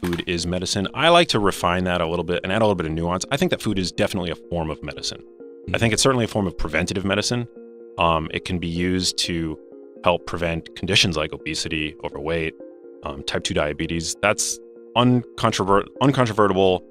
food is medicine. I like to refine that a little bit and add a little bit of nuance. I think that food is definitely a form of medicine. I think it's certainly a form of preventative medicine. It can be used to help prevent conditions like obesity, overweight, type 2 diabetes. That's uncontrovertible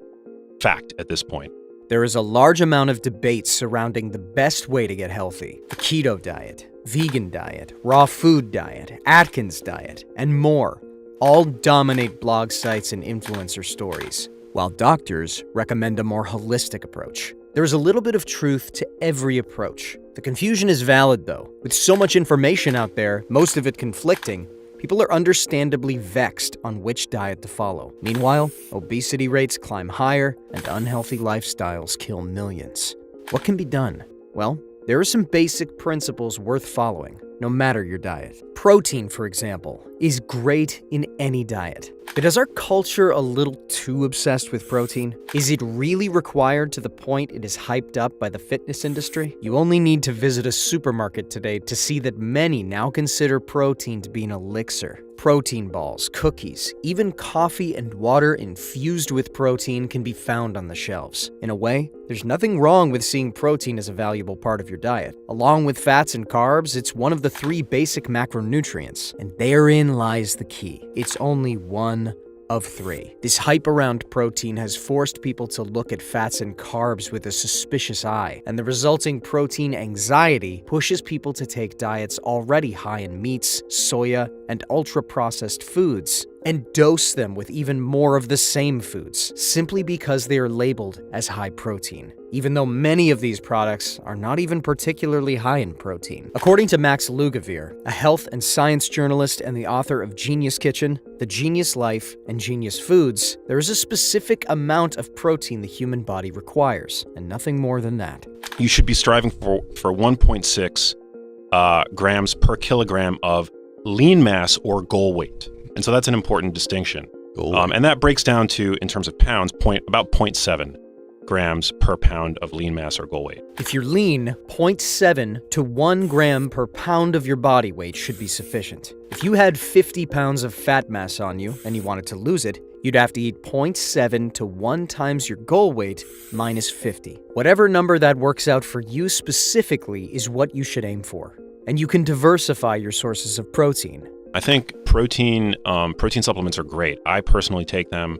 fact at this point. There is a large amount of debate surrounding the best way to get healthy. The keto diet, vegan diet, raw food diet, Atkins diet, and more all dominate blog sites and influencer stories, while doctors recommend a more holistic approach. There is a little bit of truth to every approach. The confusion is valid, though. With so much information out there, most of it conflicting, people are understandably vexed on which diet to follow. Meanwhile, obesity rates climb higher, and unhealthy lifestyles kill millions. What can be done? Well, there are some basic principles worth following, no matter your diet. Protein, for example, is great in any diet. But is our culture a little too obsessed with protein? Is it really required to the point it is hyped up by the fitness industry? You only need to visit a supermarket today to see that many now consider protein to be an elixir. Protein balls, cookies, even coffee and water infused with protein can be found on the shelves. In a way, there's nothing wrong with seeing protein as a valuable part of your diet. Along with fats and carbs, it's one of the 3 basic macronutrients, and therein lies the key. It's only one of 3. This hype around protein has forced people to look at fats and carbs with a suspicious eye, and the resulting protein anxiety pushes people to take diets already high in meats, soya, and ultra-processed foods, and dose them with even more of the same foods, simply because they are labeled as high protein, even though many of these products are not even particularly high in protein. According to Max Lugavere, a health and science journalist and the author of Genius Kitchen, The Genius Life, and Genius Foods, there is a specific amount of protein the human body requires, and nothing more than that. You should be striving for 1.6 grams per kilogram of lean mass or goal weight. And so that's an important distinction. And that breaks down to, in terms of pounds, about 0.7 grams per pound of lean mass or goal weight. If you're lean, 0.7 to 1 gram per pound of your body weight should be sufficient. If you had 50 pounds of fat mass on you and you wanted to lose it, you'd have to eat 0.7 to 1 times your goal weight minus 50. Whatever number that works out for you specifically is what you should aim for. And you can diversify your sources of protein. I think protein supplements are great. I personally take them.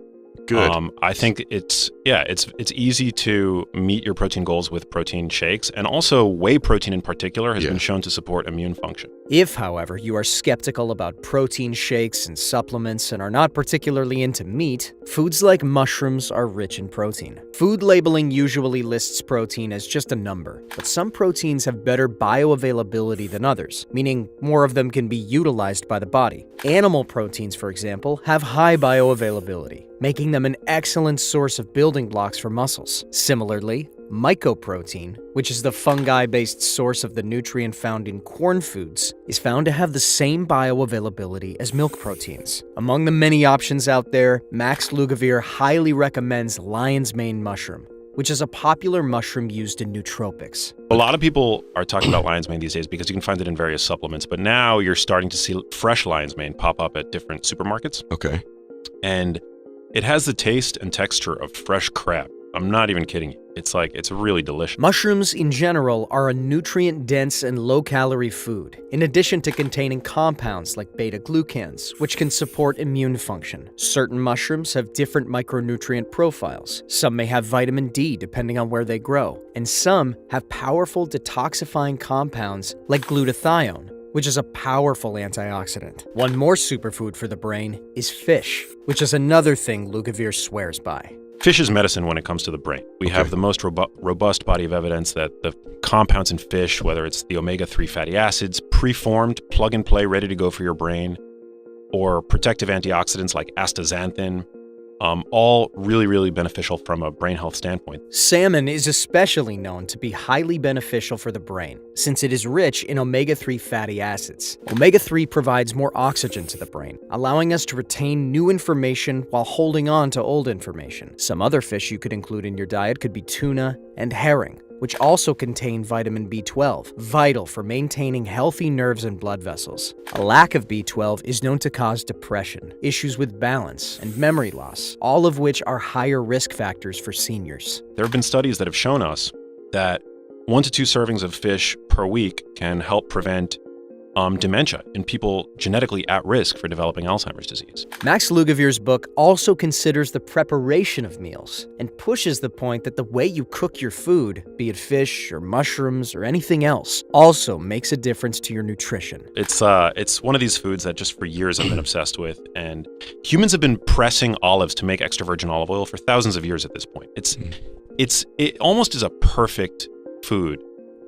Good. I think it's easy to meet your protein goals with protein shakes, and also whey protein in particular has been shown to support immune function. If, however, you are skeptical about protein shakes and supplements and are not particularly into meat, foods like mushrooms are rich in protein. Food labeling usually lists protein as just a number, but some proteins have better bioavailability than others, meaning more of them can be utilized by the body. Animal proteins, for example, have high bioavailability, making them an excellent source of building blocks for muscles. Similarly, mycoprotein, which is the fungi-based source of the nutrient found in corn foods, is found to have the same bioavailability as milk proteins. Among the many options out there, Max Lugavere highly recommends lion's mane mushroom, which is a popular mushroom used in nootropics. A lot of people are talking about lion's mane these days because you can find it in various supplements, but now you're starting to see fresh lion's mane pop up at different supermarkets. Okay. And it has the taste and texture of fresh crab. I'm not even kidding you. It's really delicious. Mushrooms in general are a nutrient-dense and low-calorie food, in addition to containing compounds like beta-glucans, which can support immune function. Certain mushrooms have different micronutrient profiles. Some may have vitamin D depending on where they grow, and some have powerful detoxifying compounds like glutathione, which is a powerful antioxidant. One more superfood for the brain is fish, which is another thing Lugavere swears by. Fish is medicine when it comes to the brain. We have the most robust body of evidence that the compounds in fish, whether it's the omega-3 fatty acids, preformed, plug-and-play, ready to go for your brain, or protective antioxidants like astaxanthin, all really, really beneficial from a brain health standpoint. Salmon is especially known to be highly beneficial for the brain, since it is rich in omega-3 fatty acids. Omega-3 provides more oxygen to the brain, allowing us to retain new information while holding on to old information. Some other fish you could include in your diet could be tuna and herring, which also contain vitamin B12, vital for maintaining healthy nerves and blood vessels. A lack of B12 is known to cause depression, issues with balance, and memory loss, all of which are higher risk factors for seniors. There have been studies that have shown us that 1 to 2 servings of fish per week can help prevent dementia in people genetically at risk for developing Alzheimer's disease. Max Lugavere's book also considers the preparation of meals and pushes the point that the way you cook your food, be it fish or mushrooms or anything else, also makes a difference to your nutrition. It's one of these foods that just for years I've been obsessed with, and humans have been pressing olives to make extra virgin olive oil for thousands of years at this point. It almost is a perfect food.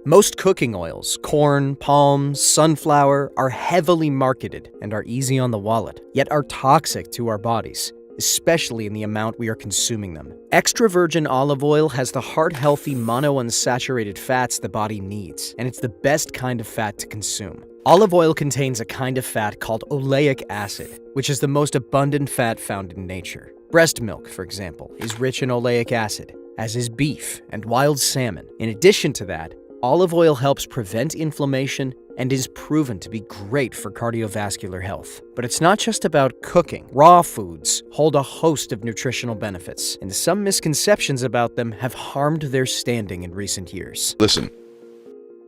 Most cooking oils, corn, palm, sunflower, are heavily marketed and are easy on the wallet, yet are toxic to our bodies, especially in the amount we are consuming them. Extra virgin olive oil has the heart-healthy monounsaturated fats the body needs, and it's the best kind of fat to consume. Olive oil contains a kind of fat called oleic acid, which is the most abundant fat found in nature. Breast milk, for example, is rich in oleic acid, as is beef and wild salmon. In addition to that, olive oil helps prevent inflammation and is proven to be great for cardiovascular health. But it's not just about cooking. Raw foods hold a host of nutritional benefits, and some misconceptions about them have harmed their standing in recent years. Listen,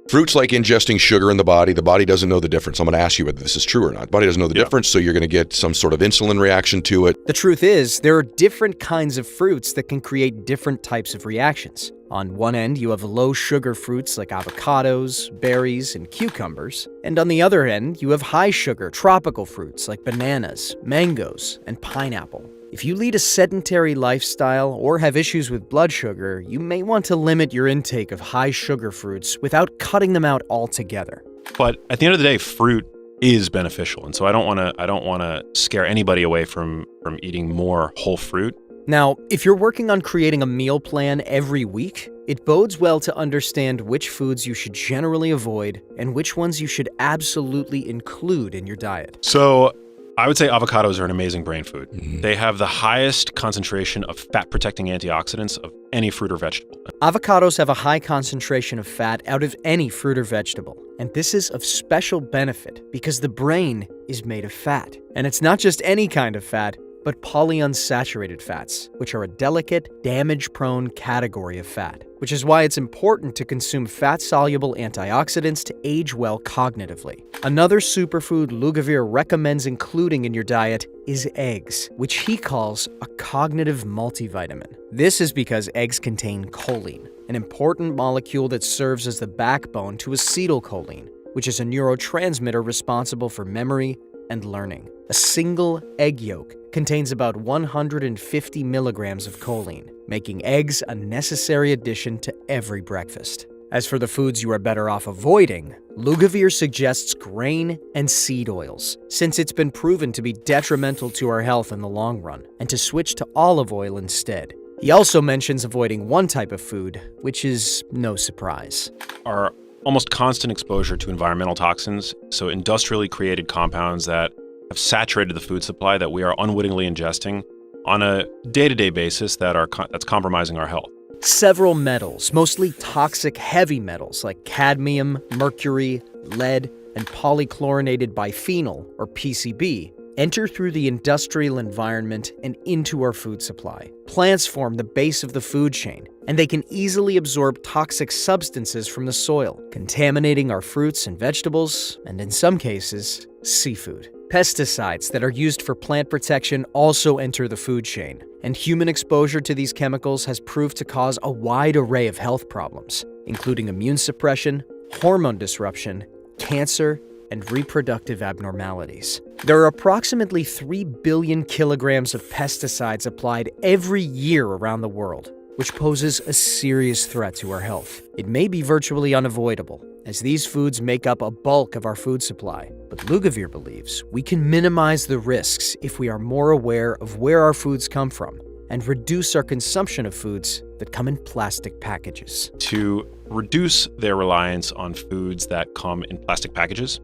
fruit's like ingesting sugar in the body. The body doesn't know the difference. I'm going to ask you whether this is true or not. The body doesn't know the difference, so you're going to get some sort of insulin reaction to it. The truth is, there are different kinds of fruits that can create different types of reactions. On one end, you have low-sugar fruits like avocados, berries, and cucumbers. And on the other end, you have high-sugar tropical fruits like bananas, mangoes, and pineapple. If you lead a sedentary lifestyle or have issues with blood sugar, you may want to limit your intake of high-sugar fruits without cutting them out altogether. But at the end of the day, fruit is beneficial, and so I don't want to scare anybody away from eating more whole fruit. Now, if you're working on creating a meal plan every week, it bodes well to understand which foods you should generally avoid and which ones you should absolutely include in your diet. So I would say avocados are an amazing brain food. They have the highest concentration of fat-protecting antioxidants of any fruit or vegetable. Avocados have a high concentration of fat out of any fruit or vegetable, and this is of special benefit because the brain is made of fat. And it's not just any kind of fat, but polyunsaturated fats, which are a delicate, damage-prone category of fat, which is why it's important to consume fat-soluble antioxidants to age well cognitively. Another superfood Lugavere recommends including in your diet is eggs, which he calls a cognitive multivitamin. This is because eggs contain choline, an important molecule that serves as the backbone to acetylcholine, which is a neurotransmitter responsible for memory and learning. A single egg yolk contains about 150 milligrams of choline, making eggs a necessary addition to every breakfast. As for the foods you are better off avoiding, Lugavere suggests grain and seed oils, since it's been proven to be detrimental to our health in the long run, and to switch to olive oil instead. He also mentions avoiding one type of food, which is no surprise. Our almost constant exposure to environmental toxins, so industrially created compounds that have saturated the food supply that we are unwittingly ingesting on a day-to-day basis that's compromising our health. Several metals, mostly toxic heavy metals like cadmium, mercury, lead, and polychlorinated biphenyl, or PCB, enter through the industrial environment and into our food supply. Plants form the base of the food chain, and they can easily absorb toxic substances from the soil, contaminating our fruits and vegetables, and in some cases, seafood. Pesticides that are used for plant protection also enter the food chain, and human exposure to these chemicals has proved to cause a wide array of health problems, including immune suppression, hormone disruption, cancer, and reproductive abnormalities. There are approximately 3 billion kilograms of pesticides applied every year around the world, which poses a serious threat to our health. It may be virtually unavoidable, as these foods make up a bulk of our food supply, but Lugavere believes we can minimize the risks if we are more aware of where our foods come from and reduce our consumption of foods that come in plastic packages. To reduce their reliance on foods that come in plastic packages,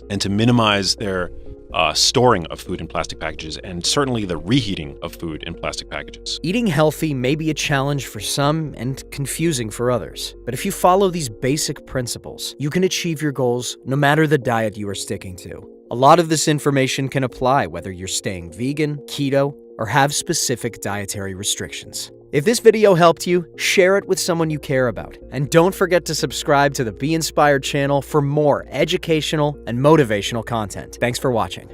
and to minimize their storing of food in plastic packages, and certainly the reheating of food in plastic packages. Eating healthy may be a challenge for some and confusing for others, but if you follow these basic principles, you can achieve your goals no matter the diet you are sticking to. A lot of this information can apply whether you're staying vegan, keto, or have specific dietary restrictions. If this video helped you, share it with someone you care about. And don't forget to subscribe to the Be Inspired channel for more educational and motivational content. Thanks for watching.